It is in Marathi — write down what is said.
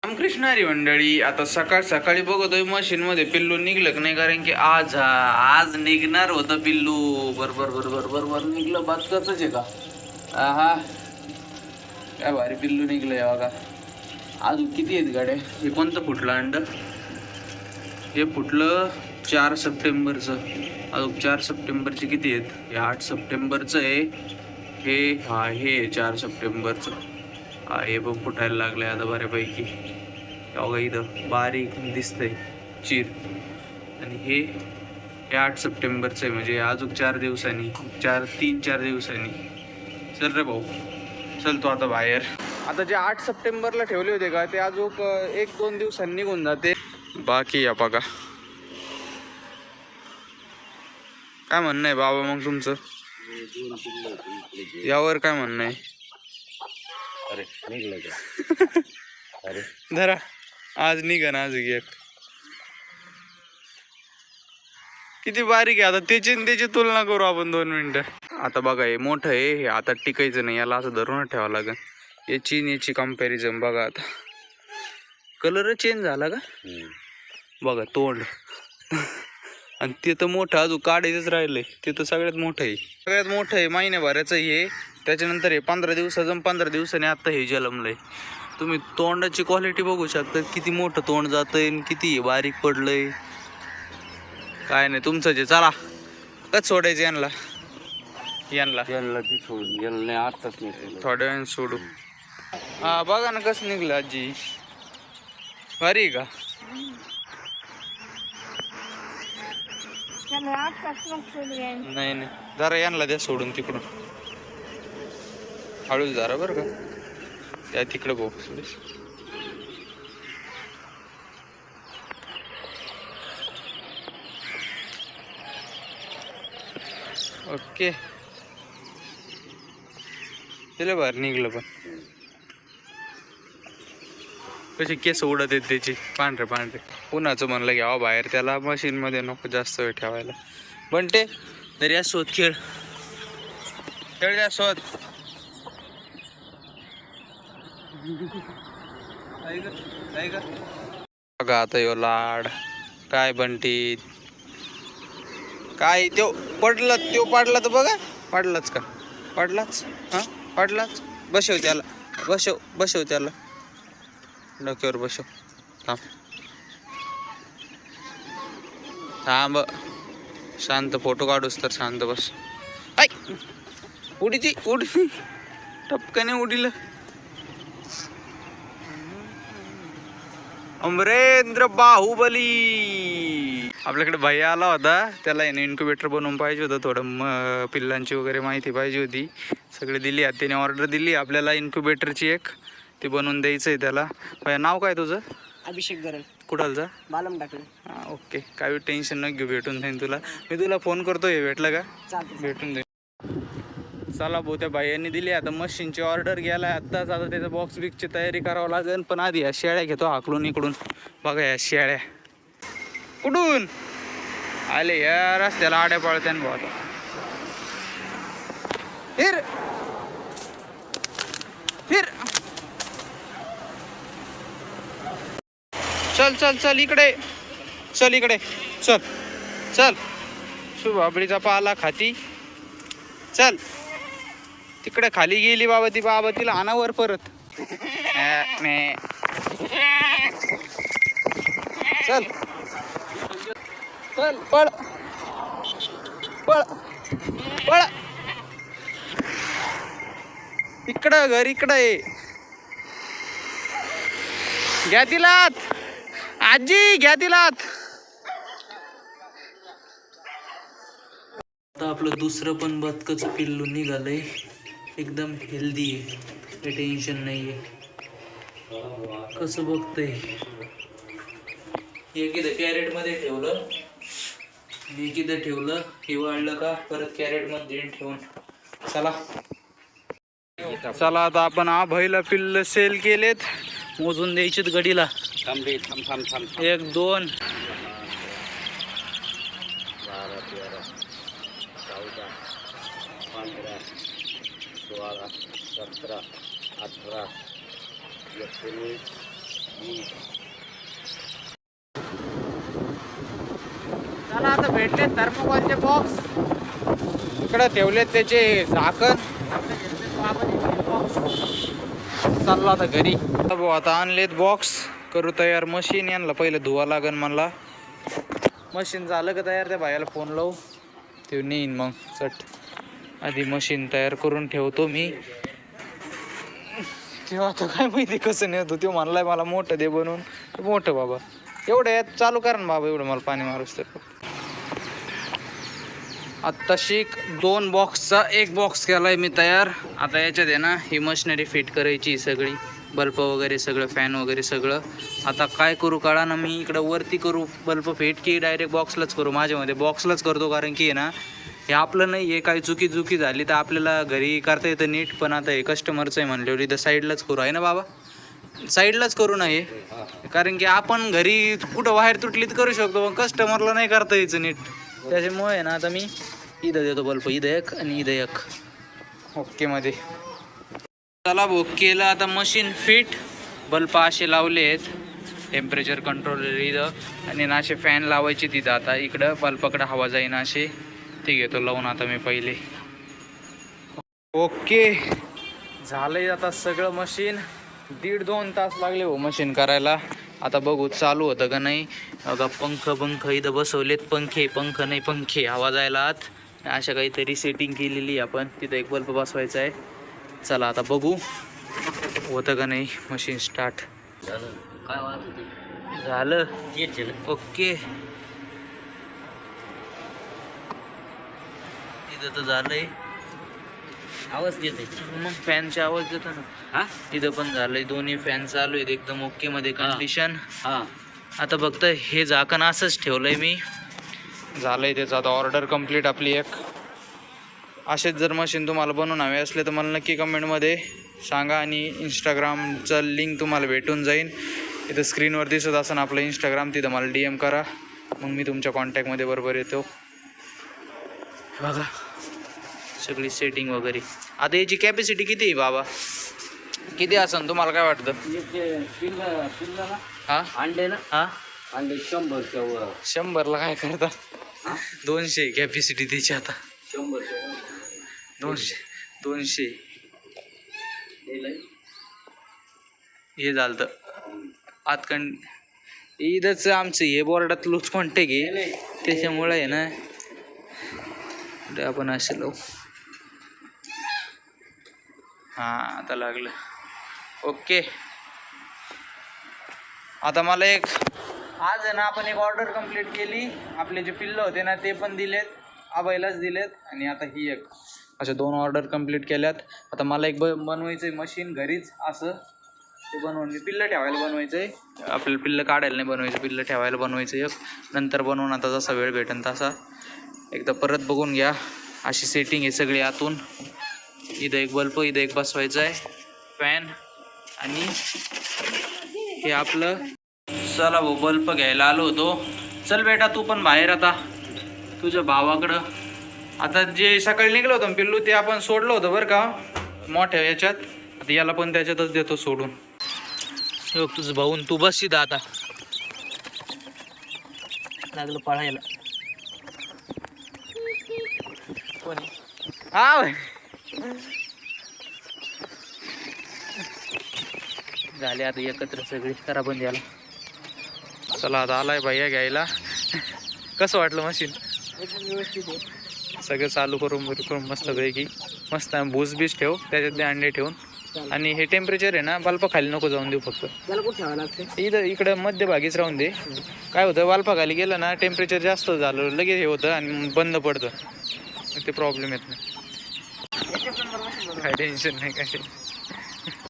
रामकृष्ण हरी मंडळी. आता सकाळ सकाळी बघतोय मशीन मध्ये पिल्लू निघलं की नाही, कारण की आज निघणार होतं पिल्लू. बरोबर बरोबर बरोबर निघलं. बदकच आहे का? हा, काय भारी पिल्लू निघलंय बघा. अजून किती आहेत गाड्या? हे कोणतं फुटलं अंड? हे फुटलं 4 सप्टेंबरचं. अजून 4 सप्टेंबरचे किती आहेत? हे 8 सप्टेंबरचं आहे. हे 4 सप्टेंबरचं. हे पण फुटायला लागलंय आता बऱ्यापैकी. बघा इथं बारीक दिसतंय चीर. आणि हे 8 सप्टेंबरचं आहे, म्हणजे अजून 4 दिवसांनी 3-4 दिवसांनी. चल रे भाऊ, चल तू आता बाहेर. आता जे 8 सप्टेंबरला ठेवले होते का, ते अजून 1-2 दिवसांनी निघून जाते. बाकी या बघा. काय म्हणणं आहे बाबा मग तुमचं यावर? काय म्हणणं आहे? अरे निघलं का? अरे धरा, आज निघा ना. आज एक किती बारीक आहे. आता त्याची तुलना करू आपण 2 मिनिटं. आता बघा हे मोठं आहे, हे आता टिकायचं नाही, याला असं धरूनच ठेवावं लागेल. याची कम्पॅरिझन बघा. आता कलर चेंज झाला का बघा, तोंड. आणि ते तर मोठं अजून काढायचंच राहिलंय. ते तर सगळ्यात मोठं आहे. महिन्याभराचं हे. त्याच्यानंतर हे 15 दिवसाचं. 15 दिवसांनी आता हे जन्मलंय. तुम्ही तोंडाची क्वालिटी बघू शकता, किती मोठं तोंड जातंय, किती बारीक पडलंय. काय नाही तुमचं जे. चला कच सोडायचं यांना ती सोडून गेलं नाही, आताच नाही. थोड्या वेळाने सोडू. हा बघा ना कसं निघलं आजी. भारी आहे का? नाही जरा यांना द्या सोडून तिकडून. हळूच जरा बरं का. त्या तिकडे भाऊ. ओके, तिला बाहेर निघलं. पण कशी केस उडत आहेत त्याची, पांढरे. उन्हाचं म्हणलं घ्यावं बाहेर, त्याला मशीन मध्ये नको जास्त वेळ ठेवायला. पण ते तरी या शोध खेळ द्या शोध. बघा आता यो लाड. काय बंटी, काय त्यो पडला तर बघा. पडलाच का? पडलाच. हा पडलाच. बसव त्याला डोक्यावर बसव. थांब शांत. फोटो काढूस तर शांत बस. ऐ उडी टपकाने उडील. अमरेंद्र बाहुबली. आपल्याकडे भैया आला होता, त्याला इन्क्युबेटर बनवून पाहिजे होतं. थोडं पिल्लांची वगैरे माहिती पाहिजे होती. सगळे दिली. त्याने ऑर्डर दिली आपल्याला इन्क्युबेटरची एक. ते बनवून द्यायचं आहे त्याला. भैया नाव काय तुझं? अभिषेक गरल. कुठालचा? बालम टाकलं. हां ओके, काय टेन्शन न घेऊ. भेटून जाईन तुला. मी तुला फोन करतो. हे भेटलं का? भेटून जाईन. चला भाऊ, त्या भाईयांनी दिली आता मशीनची ऑर्डर घ्यायला आत्ताच. आता त्याचं बॉक्स बिक्सची तयारी करावं लागेल. पण आधी या शेळ्या घेतो हाकलून इकडून. बघा या शेळ्या कुठून आले या रस्त्याला. आड्या पाळत्यान भाऊ. आता फिर चल इकडे. चल शुभाबळीचा पाला खाती. चल तिकडे खाली गेली बाबा ती. बाबा तिला आणावर परत. चल पळ. इकडं घर इकडं आहे. घ्या तिलात आजी, घ्या तिलात. आता आपलं दुसरं पण बदकाचं पिल्लू निघालंय. एकदम हेल्दी आहे, काही टेन्शन नाही आहे. कसं बघतंय. एक इथं कॅरेटमध्ये ठेवलं, एक इथं ठेवलं. हे वाढलं का परत कॅरेटमध्ये ठेवून. चला आता आपण आभईला पिल्ल सेल केलेत. मोजून द्यायचीत गडीला. थांब 1 2 12 13 14 15 16 17 18 19 20 भेटले थर्मोकॉलचे बॉक्स, इकडे ठेवलेत त्याचे झाकण. चालला आता घरी. आता आणलेत बॉक्स, करू तयार मशीन. यांना पहिलं धुवा लागन मला. मशीन झालं का तयार त्या भाईला फोन लावू, ते नेईन मग चट. आधी मशीन तयार करून ठेवतो मी. तेव्हा आता काय माहिती कसं नेतो. तो म्हणलाय मला मोठं दे बनवून. मोठं बाबा एवढं यात चालू करा ना बाबा, एवढं मला पाणी मारूस तर. आत्ताशी 2 बॉक्सचा 1 बॉक्स केलाय मी तयार. आता याच्यात आहे ना ही मशिनरी फिट करायची सगळी, बल्ब वगैरे सगळं, फॅन वगैरे सगळं. आता काय करू कळा ना, मी इकडं वरती करू बल्ब फिट की डायरेक्ट बॉक्सलाच करू. माझ्यामध्ये बॉक्सलाच करतो, कारण की आहे ना हे आपलं नाही आहे. काही चुकी झाली तर आपल्याला घरी करता येतं नीट, पण आता हे कस्टमरचं आहे म्हणल्यावर इथं साईडलाच करू आहे ना बाबा, साईडलाच करू ना हे. कारण की आपण घरी कुठं बाहेर तुटली तर करू शकतो, पण कस्टमरला नाही करता यायचं नीट. त्याच्यामुळे आहे ना आता मी इथं देतो बल्ब, इथं एक आणि इथं एक. ओके मध्ये चला भाऊ केलं. आता मशीन फिट, बल्ब असे लावले आहेत, टेम्परेचर कंट्रोलर इथं, आणि ना असे फॅन लावायचे तिथं. आता इकडं बल्बाकडं हवा जाईन असे, ते घेतो लावून आता मी पहिले. ओके झालंय आता सगळं. मशीन 1.5-2 तास लागले हो मशीन करायला. आता बघू चालू होतं का नाही. बघा पंख इथं बसवलेत, पंख नाही पंखे, हवा जायला आत. अशा काहीतरी सेटिंग केलेली आपण. तिथं एक बल्ब बसवायचा आहे. चला आता बघू होतं का नाही मशीन स्टार्ट. झालं ओके. इथं तर झालंय, आवाज देते मग फॅनचा आवाज देतो ना. हा तिथं पण झालंय, दोन्ही फॅन चालू आहेत एकदम ओके मध्ये कंडिशन. आता फक्त हे झाकण असंच ठेवलंय मी. झालंय त्याचं आता ऑर्डर कंप्लीट आपली एक. असेच जर मशीन तुम्हाला बनवून हवे असले तर मला नक्की कमेंटमध्ये सांगा, आणि इंस्टाग्रामचं लिंक तुम्हाला भेटून जाईल. इथं स्क्रीनवर दिसत असेल आपलं इंस्टाग्राम, तिथं मला DM करा, मग मी तुमच्या कॉन्टॅक्टमध्ये बरोबर येतो. बघा सगळी सेटिंग वगैरे. आता याची कॅपॅसिटी किती आहे बाबा, किती असेल तुम्हाला काय वाटतं? हा अंडे ना, हा अंडे 100च्या वर. 100ला काय करतात? 200 कॅपॅसिटी त्याची. आता 200 हे झालं आतकंड. इथंच आमचं हे बोर्डात लूज कॉन्टॅक्ट आहे, त्याच्यामुळं आहे ना आपण असे लावू. हां आता लागलं ओके. आता मला एक आज आहे ना आपण एक ऑर्डर कंप्लीट केली. आपले जे पिल्लं होते ना ते पण दिलेत, आबाईलाच दिलेत, आणि आता ही एक, अशा 2 ऑर्डर कंप्लीट केल्यात. आता मला एक बनवायचं आहे मशीन घरीच असं. ते बनवून मी पिल्लं ठेवायला बनवायचं आहे. आपल्याला पिल्लं काढायला नाही बनवायचं, पिल्लं ठेवायला बनवायचं एक. नंतर बनवून आता जसा वेळ भेटेल तसा. एकदा परत बघून घ्या. अशी सेटिंग आहे सगळी आतून. इथं एक बल्ब, इथं एक बसवायचा आहे फॅन, आणि हे आपलं. चला भाऊ बल्ब घ्यायला आलो होतो. चल बेटा तू पण बाहेर आता तुझ्या भावाकडं. आता जे सकाळी निघलं होतं पिल्लू ते आपण सोडलं होतं बरं का मोठ्या याच्यात. आता याला पण त्याच्यातच देतो सोडून. हे बघ तुझं भाऊन, तू बस सीधा आता. लागलं पळायला. कोणी हा झाले आता एकत्र सगळी. करा बंद याला. चला आता आलाय भैया घ्यायला. कसं वाटलं मशीन? व्यवस्थित आहे सगळं. चालू करून मस्तपैकी मस्त. भूस बीस ठेव त्याच्यात, ते अंडे ठेवून. आणि हे टेम्परेचर आहे ना बल्ब खाली नको जाऊन देऊ, फक्त इथं इकडं मध्यभागीच राहून दे. काय होतं बल्ब खाली गेलं ना टेम्परेचर जास्त झालं लगेच हे होतं आणि बंद पडतं, ते प्रॉब्लेम येत नाही. काय टेन्शन नाही काय.